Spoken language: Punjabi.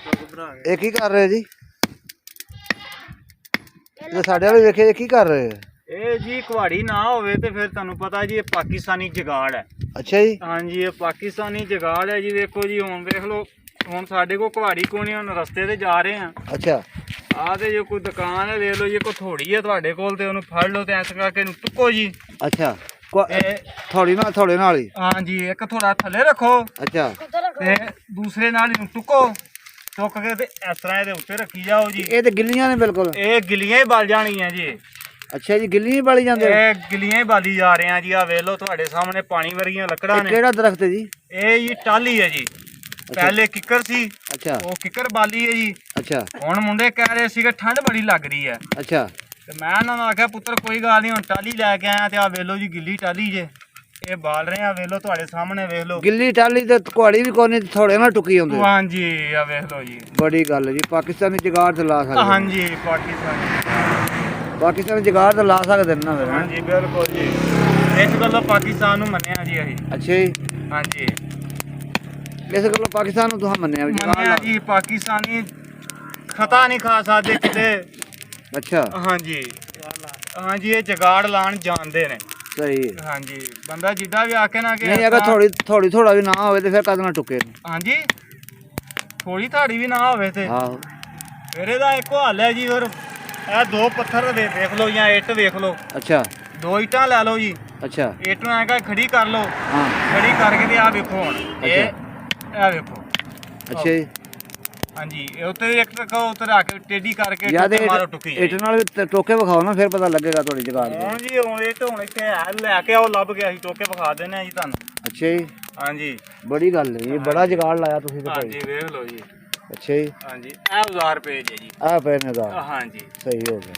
ਇਹ ਕੀ ਕਰ ਰਹੇ ਜੀ? ਇਹ ਸਾਡੇ ਵਾਲੇ ਵੇਖੇ ਇਹ ਕੀ ਕਰ ਰਹੇ? ਇਹ ਜੀ ਕੁਹਾੜੀ ਨਾ ਹੋਵੇ ਤੇ ਫਿਰ ਤੁਹਾਨੂੰ ਪਤਾ ਜੀ ਇਹ ਪਾਕਿਸਤਾਨੀ ਜਗਾੜ ਹੈ। ਅੱਛਾ ਜੀ। ਹਾਂਜੀ ਇਹ ਪਾਕਿਸਤਾਨੀ ਜਗਾੜ ਹੈ ਜੀ। ਵੇਖੋ ਜੀ ਹੁਣ ਵੇਖ ਲਓ, ਹੁਣ ਸਾਡੇ ਕੋਲ ਕੁਹਾੜੀ ਕੋਣੀ, ਹੁਣ ਰਸਤੇ ਤੇ ਜਾ ਰਹੇ ਹਾਂ। ਅੱਛਾ ਆਹ ਤੇ ਜੇ ਕੋਈ ਦੁਕਾਨ ਹੈ ਦੇਖ ਲਓ ਜੀ, ਕੋਈ ਥੋੜੀ ਹੈ ਤੁਹਾਡੇ ਕੋਲ ਤੇ ਉਹਨੂੰ ਫੜ ਲਓ ਤੇ ਐਸ ਕਰਕੇ ਇਹਨੂੰ ਟੁੱਕੋ ਜੀ। ਅੱਛਾ ਥੋੜੇ ਨਾਲ ਹੀ। ਹਾਂਜੀ ਇੱਕ ਥੋੜਾ ਥੱਲੇ ਰੱਖੋ। ਅੱਛਾ ਤੇ ਦੂਸਰੇ ਨਾਲ ਇਹਨੂੰ ਟੁੱਕੋ, ਟੁੱਕ ਕੇ ਤੇ ਇਸ ਤਰ੍ਹਾਂ ਇਹਦੇ ਉੱਤੇ ਰੱਖੀ ਜਾਓ ਜੀ। ਇਹ ਤੇ ਗਿੱਲੀਆਂ ਨੇ ਬਿਲਕੁਲ। ਇਹ ਗਿੱਲੀਆਂ ਹੀ ਬਲ ਜਾਣੀਆਂ ਜੀ। ਅੱਛਾ ਜੀ, ਗਿੱਲੀਆਂ ਹੀ ਬਾਲੀ ਜਾਂਦੇ? ਇਹ ਗਿੱਲੀਆਂ ਹੀ ਬਾਲੀ ਜਾ ਰਹੇ ਆ ਜੀ। ਆ ਵੇਖ ਲਓ ਤੁਹਾਡੇ ਸਾਹਮਣੇ ਪਾਣੀ ਵਰਗੀਆਂ ਲੱਕੜਾਂ ਨੇ। ਕਿਹੜਾ ਦਰਖਤ ਹੈ ਜੀ? ਇਹ ਜੀ ਟਾਹਲੀ ਹੈ ਜੀ। ਪਹਿਲੇ ਕਿੱਕਰ ਸੀ। ਅੱਛਾ ਉਹ ਕਿੱਕਰ ਬਾਲੀ ਹੈ ਜੀ। ਅੱਛਾ ਹੁਣ ਮੁੰਡੇ ਕਹਿ ਰਹੇ ਸੀਗੇ ਠੰਡ ਬੜੀ ਲੱਗ ਰਹੀ ਹੈ। ਅੱਛਾ ਤੇ ਮੈਂ ਇਹਨਾਂ ਨੂੰ ਆਖਿਆ ਪੁੱਤਰ ਕੋਈ ਗੱਲ ਨਹੀਂ, ਹੁਣ ਟਾਹਲੀ ਲੈ ਕੇ ਆਇਆ ਤੇ ਆ ਵੇਖ ਲਓ ਜੀ ਗਿੱਲੀ ਟਾਹਲੀ ਜੇ ਇਹ ਬਾਲ ਰਹੇ ਆ। ਵੇਖ ਲਓ ਤੁਹਾਡੇ ਸਾਹਮਣੇ ਵੇਖ ਲਓ। ਗਿੱਲੀ ਟਾਹਲੀ ਤੇ ਕੁਹਾੜੀ ਵੀ ਕੋਨੀ, ਥੋੜੇ ਨਾਲ ਟੁੱਕੀ ਆਉਂਦੇ। ਹਾਂਜੀ ਆ ਵੇਖ ਲਓ ਜੀ। ਬੜੀ ਗੱਲ ਹੈ ਜੀ, ਪਾਕਿਸਤਾਨੀ ਜਗਾੜ ਤੇ ਲਾ ਸਕਦੇ। ਹਾਂਜੀ ਪਾਕਿਸਤਾਨੀ ਜਗਾੜ ਤੇ ਲਾ ਸਕਦੇ ਨੇ ਨਾ ਫਿਰ। ਹਾਂਜੀ ਬਿਲਕੁਲ ਜੀ, ਇਸ ਗੱਲੋਂ ਪਾਕਿਸਤਾਨ ਨੂੰ ਮੰਨਿਆ ਜੀ ਅਸੀਂ। ਅੱਛਾ ਜੀ। ਹਾਂਜੀ ਇਸ ਗੱਲੋਂ ਪਾਕਿਸਤਾਨ ਨੂੰ ਤੁਸੀਂ ਮੰਨਿਆ ਵੀ ਜਗਾੜ ਮੰਨਿਆ ਜੀ। ਪਾਕਿਸਤਾਨੀ ਖਤਾ ਨਹੀਂ ਖਾ ਸਕਦੇ ਕਿਤੇ। ਅੱਛਾ ਹਾਂਜੀ ਹਾਂਜੀ ਇਹ ਜਗਾੜ ਲਾਣ ਜਾਣਦੇ ਨੇ। ਸਹੀ। ਹਾਂਜੀ ਬੰਦਾ ਜਿੱਦਾਂ ਵੀ ਆਕੇ ਨਾ ਕਿ ਨਹੀਂ ਅਗਰ ਥੋੜਾ ਵੀ ਨਾ ਹੋਵੇ ਤੇ ਫਿਰ ਕਦ ਨਾਲ ਟੁੱਕੇ? ਹਾਂਜੀ ਥੋੜੀ ਥਾੜੀ ਵੀ ਨਾ ਹੋਵੇ ਤੇ ਆਹੋ ਫਿਰ ਇਹਦਾ ਇੱਕੋ ਹੱਲ ਹੈ ਜੀ। ਫਿਰ ਇਹ ਦੋ ਪੱਥਰ ਵੇਖ ਲਓ ਜਾਂ ਇੱਟ ਵੇਖ ਲਓ। ਅੱਛਾ ਦੋ ਇੱਟਾਂ ਲੈ ਲਓ ਜੀ। ਅੱਛਾ ਇੱਟ ਨੂੰ ਐਂ ਖੜੀ ਕਰ ਲਓ। ਹਾਂ ਖੜੀ ਕਰਕੇ ਤੇ ਆ ਵੇਖੋ ਹੁਣ ਇਹ ਵੇਖੋ। ਅੱਛਾ ਜੀ। ਹਾਂਜੀ ਇਹ ਉੱਤੇ ਇੱਕ ਰੱਖੋ, ਉੱਤੇ ਰੱਖ ਕੇ ਟੇਢੀ ਕਰਕੇ ਮਾਰੋ ਟੁੱਕੀ। ਇੱਟ ਨਾਲ ਵੀ ਟੋਕੇ ਵਿਖਾਓ ਨਾ, ਫਿਰ ਪਤਾ ਲੱਗੇਗਾ ਤੁਹਾਡੀ ਜਗਾੜ ਦਾ। ਹੁਣ ਜੀ ਹੁਣ ਇਹ ਹੁਣ ਇੱਥੇ ਹੈ ਲੈ ਕੇ ਆਓ, ਲੱਭ ਕੇ ਅਸੀਂ ਟੋਕੇ ਵਿਖਾ ਦਿੰਦੇ ਆ ਜੀ ਤੁਹਾਨੂੰ। ਅੱਛਾ ਜੀ। ਹਾਂਜੀ ਬੜੀ ਗੱਲ ਹੈ, ਇਹ ਬੜਾ ਜਗਾੜ ਲਾਇਆ ਤੁਸੀਂ ਤਾਂ ਭਾਈ। ਹਾਂਜੀ ਵੇਖ ਲਓ ਜੀ। ਅੱਛਾ ਜੀ। ਹਾਂਜੀ ਇਹ 1000 ਰੁਪਏ ਜੀ। ਆਹ ਪਏ ਨੇ ਦਾ। ਹਾਂਜੀ ਸਹੀ ਹੋ ਗਿਆ।